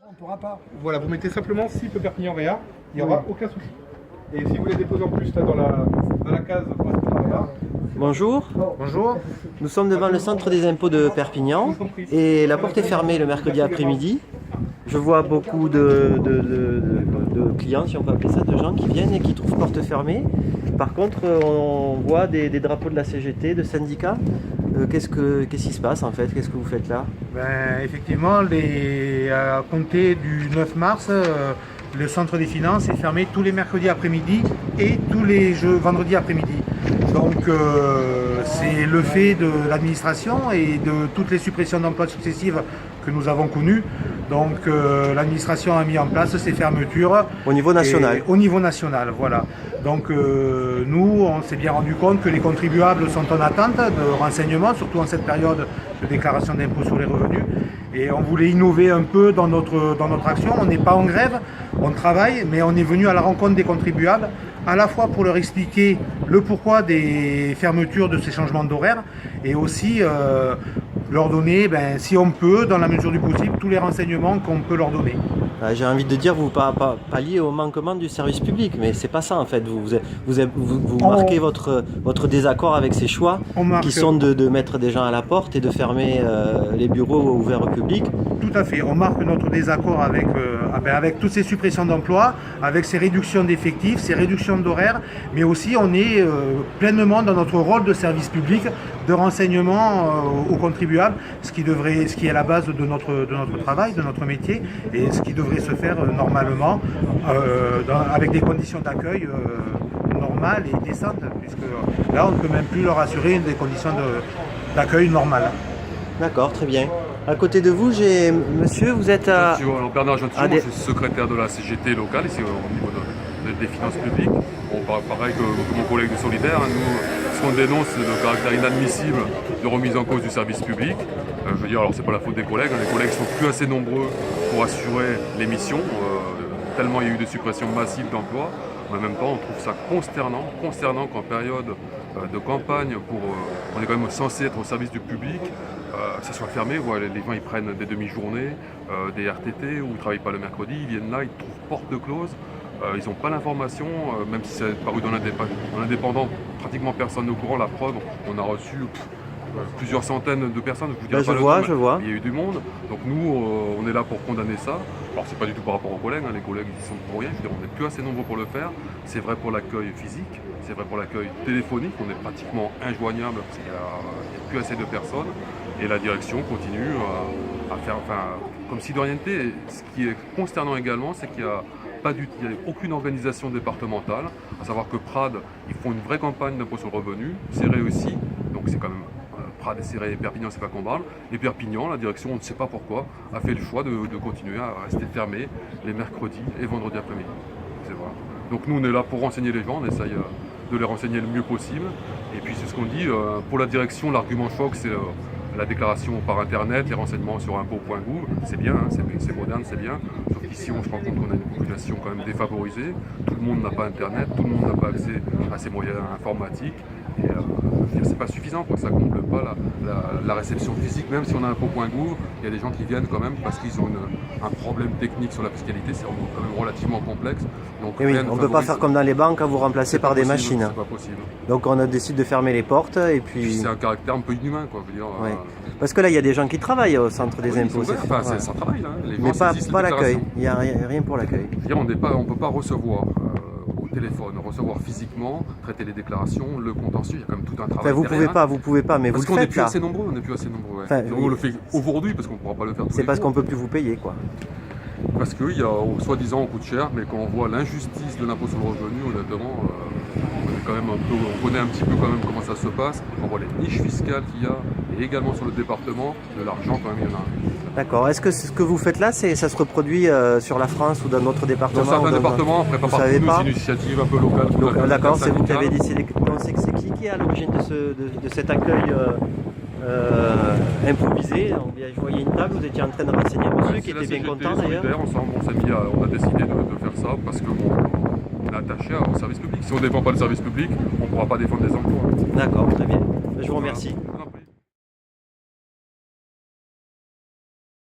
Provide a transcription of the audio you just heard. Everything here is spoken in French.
On ne pourra pas. Voilà, vous mettez simplement SIP Perpignan Réa, il n'y aura aucun souci. Et si vous voulez déposer en plus là, dans la case correspondant à Réa. Bonjour, Bonjour. nous sommes devant le centre des impôts de Perpignan et la porte est fermée le mercredi après-midi. Je vois beaucoup de clients, si on peut appeler ça, de gens qui viennent et qui trouvent porte fermée. Par contre, on voit des drapeaux de la CGT, de syndicats. Qu'est-ce qui se passe en fait? Qu'est-ce que vous faites là? Effectivement, à compter du 9 mars, le centre des finances est fermé tous les mercredis après-midi et tous les vendredis après-midi. Donc c'est le fait de l'administration et de toutes les suppressions d'emplois successives que nous avons connues. Donc l'administration a mis en place ces fermetures. Au niveau national? Au niveau national, voilà. Donc nous, on s'est bien rendu compte que les contribuables sont en attente de renseignements, surtout en cette période de déclaration d'impôt sur les revenus. Et on voulait innover un peu dans notre action. On n'est pas en grève, on travaille, mais on est venu à la rencontre des contribuables, à la fois pour leur expliquer le pourquoi des fermetures de ces changements d'horaire, et aussi leur donner, si on peut, dans la mesure du possible, tous les renseignements qu'on peut leur donner. J'ai envie de dire, vous palliez au manquement du service public, mais c'est pas ça en fait. Vous marquez votre désaccord avec ces choix qui sont de mettre des gens à la porte et de fermer les bureaux ouverts au public. Tout à fait, on marque notre désaccord avec toutes ces suppressions d'emplois, avec ces réductions d'effectifs, ces réductions d'horaires, mais aussi on est pleinement dans notre rôle de service public, de renseignement aux contribuables, ce qui est la base de notre travail, de notre métier, et ce qui devrait se faire normalement avec des conditions d'accueil normales et décentes, puisque là on ne peut même plus leur assurer des conditions d'accueil normales. D'accord, très bien. À côté de vous, j'ai monsieur, vous êtes à... Bernard Jontillon, je suis secrétaire de la CGT locale ici au niveau des finances publiques. Bon, pareil que mon collègue de Solidaire, nous, ce qu'on dénonce, c'est le caractère inadmissible de remise en cause du service public. Je veux dire, alors c'est pas la faute des collègues, les collègues sont plus assez nombreux pour assurer les missions, tellement il y a eu des suppressions massives d'emplois. En même temps, on trouve ça consternant qu'en période de campagne, on est quand même censé être au service du public, que ça soit fermé. Voilà, les gens ils prennent des demi-journées, des RTT, ou ils ne travaillent pas le mercredi, ils viennent là, ils trouvent porte close, ils n'ont pas l'information, même si c'est paru dans l'indépendant, pratiquement personne n'est au courant. La preuve, on a reçu plusieurs centaines de personnes, je vois. Il y a eu du monde, donc nous on est là pour condamner ça. Alors c'est pas du tout par rapport aux collègues, les collègues ils y sont pour rien, je veux dire, on n'est plus assez nombreux pour le faire. C'est vrai pour l'accueil physique, c'est vrai pour l'accueil téléphonique, on est pratiquement injoignable parce qu'il n'y a plus assez de personnes, et la direction continue à faire comme si de rien n'était. Ce qui est consternant également, c'est qu'il n'y a aucune organisation départementale, à savoir que Prades, ils font une vraie campagne d'impôt sur le revenu, c'est réussi, donc c'est quand même Prades et Serré, Perpignan, c'est pas qu'on parle. Et Perpignan, la direction, on ne sait pas pourquoi, a fait le choix de continuer à rester fermé les mercredis et vendredis après-midi. Donc nous, on est là pour renseigner les gens, on essaye de les renseigner le mieux possible. Et puis c'est ce qu'on dit, pour la direction, l'argument choc, c'est la déclaration par internet, les renseignements sur impôts.gouv, c'est bien, c'est moderne, c'est bien. Sauf qu'ici, on se rend compte qu'on a une population quand même défavorisée. Tout le monde n'a pas internet, tout le monde n'a pas accès à ces moyens informatiques. Et c'est pas suffisant, quoi. Ça ne comble pas la réception physique. Même si on a impôts.gouv, il y a des gens qui viennent quand même parce qu'ils ont un problème technique sur la fiscalité, c'est quand même relativement complexe. Donc, oui, on ne peut pas faire comme dans les banques, vous remplacer par des machines. C'est pas possible. Donc on décide de fermer les portes et puis... C'est un caractère un peu inhumain, quoi. Je veux dire, parce que là, il y a des gens qui travaillent au centre des impôts. Ça travaille, là. Les gens mais pas l'accueil, il n'y a rien pour l'accueil. Je veux dire, on ne peut pas recevoir au téléphone, recevoir physiquement, traiter les déclarations, le contentieux, il y a quand même tout un travail. Vous pouvez pas, mais parce vous le faites là. Parce qu'on n'est plus assez nombreux, on le fait aujourd'hui parce qu'on ne pourra pas le faire tous les jours. C'est parce qu'on ne peut plus vous payer, quoi. Parce qu'il y a, soi-disant, on coûte cher, mais quand on voit l'injustice de l'impôt sur le revenu, honnêtement, on connaît un petit peu quand même comment ça se passe. On voit les niches fiscales qu'il y a, et également sur le département, de l'argent quand même, il y en a. D'accord. Est-ce que ce que vous faites là, ça se reproduit sur la France ou dans d'autres départements? Dans certains départements, après pas partout, c'est une initiative un peu locale. D'accord, c'est vous qui avez décidé. C'est qui est à l'origine de cet accueil improvisé? Je voyais une table, vous étiez en train de renseigner un monsieur qui était bien content d'ailleurs. On a décidé de faire ça parce qu'on est attaché au service public. Si on ne défend pas le service public, on ne pourra pas défendre les emplois. D'accord, très bien. Je vous remercie.